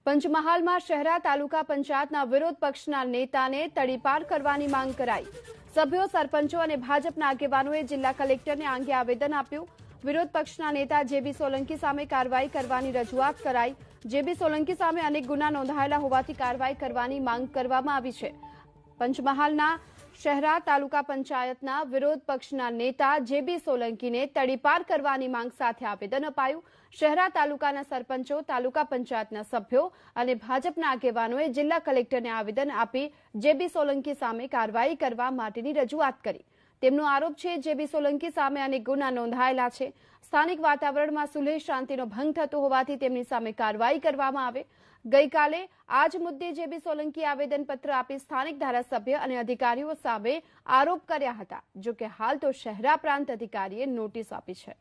પંચમહાલમાં શહેરા તાલુકા પંચાયતના વિરોધ પક્ષના નેતાને તડીપાર કરવાની માંગ કરાઈ। સભ્યો, સરપંચો અને ભાજપના આગેવાનોએ જિલ્લા કલેક્ટરને આ અંગે આવેદન આપ્યું। વિરોધ પક્ષના નેતા જેબી સોલંકી સામે કાર્યવાહી કરવાની રજૂઆત કરાઈ। જેબી સોલંકી સામે અનેક ગુના નોંધાયેલા હોવાથી કાર્યવાહી કરવાની માંગ કરવામાં આવી છે। પંચમહાલના શહેરા તાલુકા પંચાયતના વિરોધ પક્ષના નેતા જેબી સોલંકીને તડીપાર કરવાની માંગ સાથે આવેદન અપાયું। શહેરા તાલુકાના સરપંચો, તાલુકા પંચાયતના સભ્યો અને ભાજપના આગેવાનોએ જિલ્લા કલેક્ટરને આવેદન આપી જેબી સોલંકી સામે કાર્યવાહી કરવા માટેની રજૂઆત કરી। તેમનો આરોપ છે જેબી સોલંકી સામે અનેક ગુના નોંધાયેલા છે। સ્થાનિક વાતાવરણમાં સુલેહ શાંતિનો ભંગ થતો હોવાથી તેમની સામે કાર્યવાહી કરવામાં આવે। ગઈકાલે આ જ મુદ્દે જેબી સોલંકી આવેદનપત્ર આપી સ્થાનિક ધારાસભ્ય અને અધિકારીઓ સામે આરોપ કર્યા હતા। જો કે હાલ તો શહેરા પ્રાંત અધિકારીએ નોટિસ આપી છે।